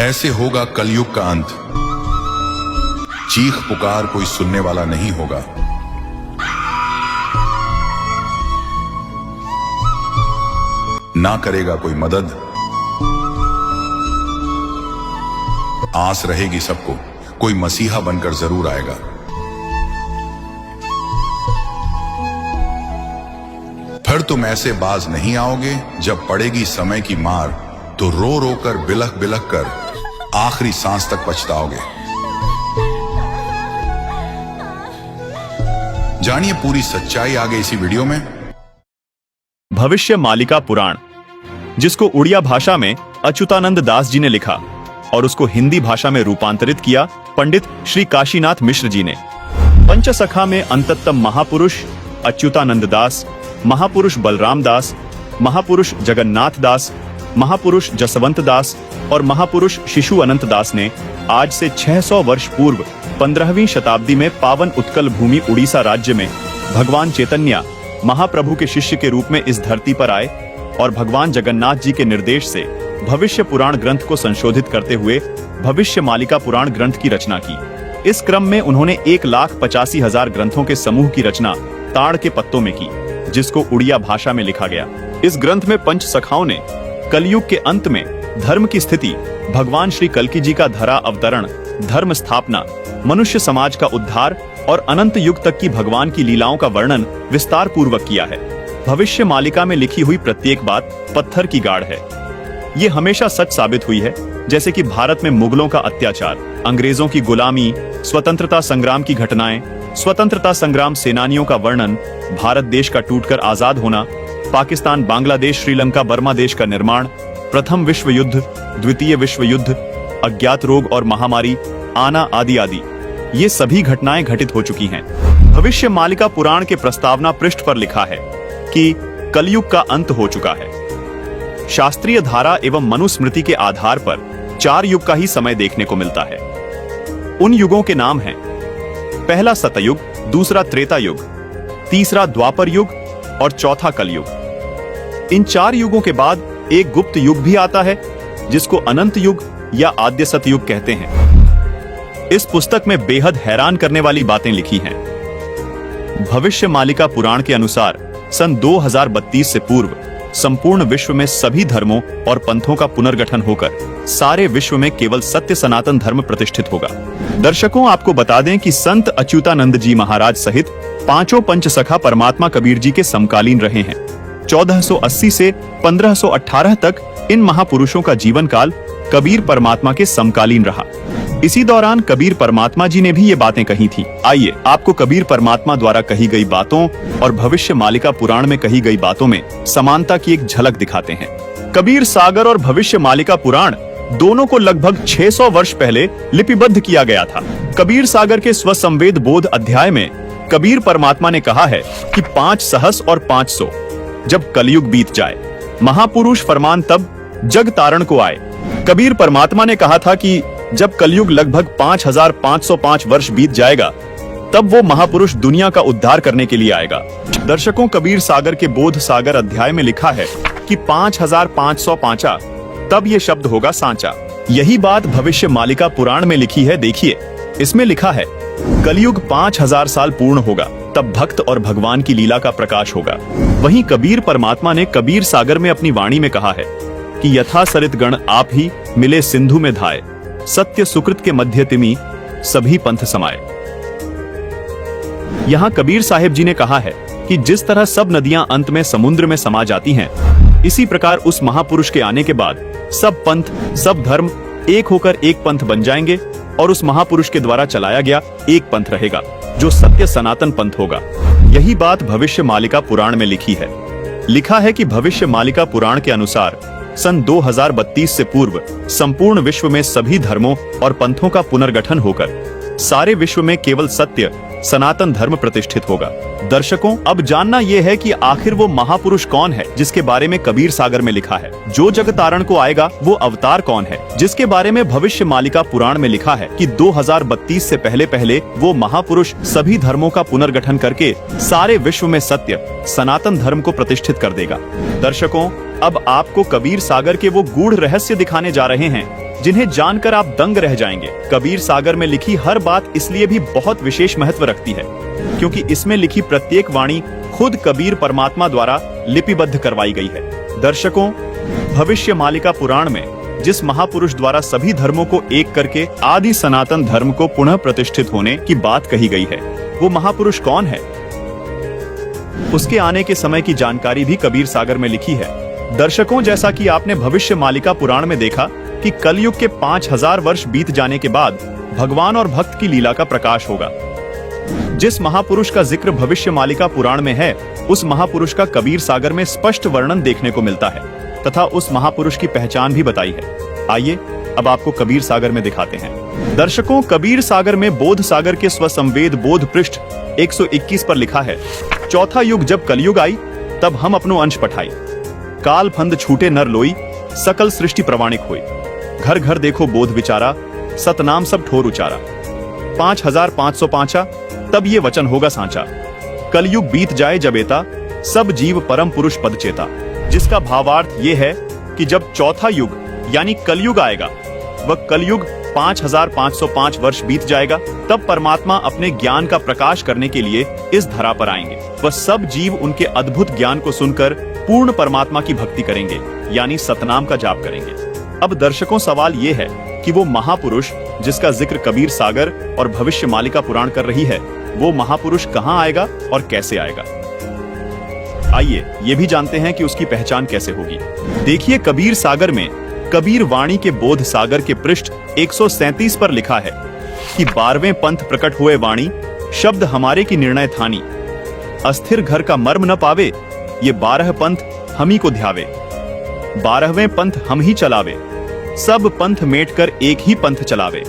ऐसे होगा कलयुग का अंत। चीख पुकार कोई सुनने वाला नहीं होगा। ना करेगा कोई मदद। आस रहेगी सबको, कोई मसीहा बनकर जरूर आएगा। फिर तुम ऐसे बाज नहीं आओगे। जब पड़ेगी समय की मार तो रो रो कर बिलख बिलख कर आखिरी सांस तक पछताओगे। जानिए पूरी सच्चाई आगे इसी वीडियो में। भविष्य मालिका पुराण, जिसको उड़िया भाषा में अच्युतानंद दास जी ने लिखा और उसको हिंदी भाषा में रूपांतरित किया पंडित श्री काशीनाथ मिश्र जी ने। पंचसखा में अंततम महापुरुष अच्युतानंद दास, महापुरुष बलराम दास, महापुरुष जगन्नाथ दास, महापुरुष जसवंत दास और महापुरुष शिशु अनंत दास ने आज से 600 वर्ष पूर्व 15वीं शताब्दी में पावन उत्कल भूमि उड़ीसा राज्य में भगवान चैतन्य महाप्रभु के शिष्य के रूप में इस धरती पर आए और भगवान जगन्नाथ जी के निर्देश से भविष्य पुराण ग्रंथ को संशोधित करते हुए भविष्य मालिका पुराण ग्रंथ की रचना की। इस क्रम में उन्होंने 1,85,000 ग्रंथों के समूह की रचना ताड़ के पत्तों में की, जिसको उड़िया भाषा में लिखा गया। इस ग्रंथ में पंच सखाओं ने कलयुग के अंत में धर्म की स्थिति, भगवान श्री कल्कि जी का धरा अवतरण, धर्म स्थापना, मनुष्य समाज का उद्धार और अनंत युग तक की भगवान की लीलाओं का वर्णन विस्तार पूर्वक किया है। भविष्य मालिका में लिखी हुई प्रत्येक बात पत्थर की गाढ़ है। ये हमेशा सच साबित हुई है, जैसे कि भारत में मुगलों का अत्याचार, अंग्रेजों की गुलामी, स्वतंत्रता संग्राम की घटनाएं, स्वतंत्रता संग्राम सेनानियों का वर्णन, भारत देश का टूटकर आजाद होना, पाकिस्तान, बांग्लादेश, श्रीलंका, बर्मा देश का निर्माण, प्रथम विश्व युद्ध, द्वितीय विश्व युद्ध, अज्ञात रोग और महामारी आना आदि आदि, ये सभी घटनाएं घटित हो चुकी हैं। भविष्य मालिका पुराण के प्रस्तावना पृष्ठ पर लिखा है कि कलयुग का अंत हो चुका है। शास्त्रीय धारा एवं मनुस्मृति के आधार पर 4 युग का ही समय देखने को मिलता है। उन युगों के नाम हैं: पहला सतयुग, दूसरा त्रेता युग, तीसरा द्वापर युग और चौथा कलयुग। इन 4 युगों के बाद एक गुप्त युग भी आता है, जिसको अनंत युग या आद्य सतयुग कहते हैं। इस पुस्तक में बेहद हैरान करने वाली बातें लिखी हैं। भविष्य मालिका पुराण के अनुसार सन 2032 से पूर्व संपूर्ण विश्व में सभी धर्मों और पंथों का पुनर्गठन होकर सारे विश्व में केवल सत्य सनातन धर्म प्रतिष्ठित होगा। दर्शकों, आपको बता दें कि संत अच्युतानंद जी महाराज सहित 5 पंचसखा परमात्मा कबीर जी के समकालीन रहे हैं। 1480 से 1518 तक इन महापुरुषों का जीवन काल कबीर परमात्मा के समकालीन रहा। इसी दौरान कबीर परमात्मा जी ने भी ये बातें कही थी। आइए आपको कबीर परमात्मा द्वारा कही गई बातों और भविष्य मालिका पुराण में कही गई बातों में समानता की एक झलक दिखाते हैं। कबीर सागर और भविष्य मालिका पुराण दोनों को लगभग 600 वर्ष पहले लिपिबद्ध किया गया था। कबीर सागर के स्वसंवेद बोध अध्याय में कबीर परमात्मा ने कहा है कि 5 सहस और 500 जब कलयुग बीत जाए, महापुरुष फरमान तब जग तारण को आए। कबीर परमात्मा ने कहा था कि जब कलयुग लगभग 5505 वर्ष बीत जाएगा, तब वो महापुरुष दुनिया का उद्धार करने के लिए आएगा। दर्शकों, कबीर सागर के बोध सागर अध्याय में लिखा है कि 5505 तब ये शब्द होगा सांचा। यही बात भविष्य मालिका पुराण में लिखी है। देखिए, इसमें लिखा है कलयुग 5000 साल पूर्ण होगा, तब भक्त और भगवान की लीला का प्रकाश होगा। वहीं कबीर परमात्मा ने कबीर सागर में अपनी वाणी में कहा है कि यथा सरित गण आप ही मिले सिंधु में धाये, सत्य सुकृत के मध्य तिमि सभी पंथ समाये। यहाँ कबीर साहिब जी ने कहा है कि जिस तरह सब नदियां अंत में समुद्र में समा जाती हैं, इसी प्रकार उस महापुरुष के आने के बाद सब पंथ, सब धर्म एक होकर एक पंथ बन जाएंगे और उस महापुरुष के द्वारा चलाया गया एक पंथ रहेगा, जो सत्य सनातन पंथ होगा। यही बात भविष्य मालिका पुराण में लिखी है। लिखा है कि भविष्य मालिका पुराण के अनुसार सन 2032 से पूर्व संपूर्ण विश्व में सभी धर्मों और पंथों का पुनर्गठन होकर सारे विश्व में केवल सत्य सनातन धर्म प्रतिष्ठित होगा। दर्शकों, अब जानना यह है कि आखिर वो महापुरुष कौन है जिसके बारे में कबीर सागर में लिखा है। जो जग तारण को आएगा वो अवतार कौन है जिसके बारे में भविष्य मालिका पुराण में लिखा है कि 2032 से पहले पहले वो महापुरुष सभी धर्मों का पुनर्गठन करके सारे विश्व में सत्य सनातन धर्म को प्रतिष्ठित कर देगा। दर्शकों, अब आपको कबीर सागर के वो गूढ़ रहस्य दिखाने जा रहे हैं जिन्हें जानकर आप दंग रह जाएंगे। कबीर सागर में लिखी हर बात इसलिए भी बहुत विशेष महत्व रखती है क्योंकि इसमें लिखी प्रत्येक वाणी खुद कबीर परमात्मा द्वारा लिपिबद्ध करवाई गई है। दर्शकों, भविष्य मालिका पुराण में जिस महापुरुष द्वारा सभी धर्मों को एक करके आदि सनातन धर्म को पुनः प्रतिष्ठित होने की बात कही गई है, वो महापुरुष कौन है? उसके आने के समय की जानकारी भी कबीर सागर में लिखी है। दर्शकों, जैसा कि आपने भविष्य मालिका पुराण में देखा कि कलयुग के 5000 वर्ष बीत जाने के बाद भगवान और भक्त की लीला का प्रकाश होगा। जिस महापुरुष का जिक्र भविष्य मालिका पुराण में है, उस महापुरुष का कबीर सागर में स्पष्ट वर्णन देखने को मिलता है तथा उस महापुरुष की पहचान भी बताई है। आइए अब आपको कबीर सागर में दिखाते हैं। दर्शकों, कबीर सागर में बोध सागर के स्वसंवेद बोध पृष्ठ 121 पर लिखा है, चौथा युग जब कलयुग आई, तब हम अपनो अंश पठाई। काल फंद छूटे नर लोई, सकल सृष्टि प्रवाणिक हुई। घर घर देखो बोध विचारा, सतनाम सब ठोर उचारा। 5505 तब ये वचन होगा सांचा। कलयुग बीत जाए जब एता, सब जीव परम पुरुष पद चेता। जिसका भावार्थ ये है कि जब चौथा युग यानी कलयुग आएगा, वह कलयुग 5505 वर्ष बीत जाएगा, तब परमात्मा अपने ज्ञान का प्रकाश करने के लिए इस धरा पर आएंगे। वह सब जीव उनके अद्भुत ज्ञान को सुनकर पूर्ण परमात्मा की भक्ति करेंगे, यानी सतनाम का जाप करेंगे। अब दर्शकों, सवाल ये है कि वो महापुरुष जिसका जिक्र कबीर सागर और भविष्य मालिका पुराण कर रही है, वो महापुरुष कहाँ आएगा और कैसे आएगा? आइए ये भी जानते हैं कि उसकी पहचान कैसे होगी। देखिए, कबीर सागर में कबीर वाणी के बोध सागर के पृष्ठ 137 पर लिखा है कि 12वें पंथ प्रकट हुए वाणी, शब्द हमारे की निर्णय थानी। अस्थिर घर का मर्म न पावे, ये 12 पंथ हम ही को ध्यावे। 12वें पंथ हम ही चलावे, सब पंथ मेट कर एक ही पंथ चलावे।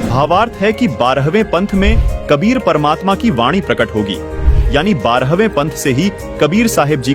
भावार्थ है कि 12वें पंथ में कबीर परमात्मा की वाणी प्रकट होगी, यानी 12वें पंथ से ही कबीर साहिब जी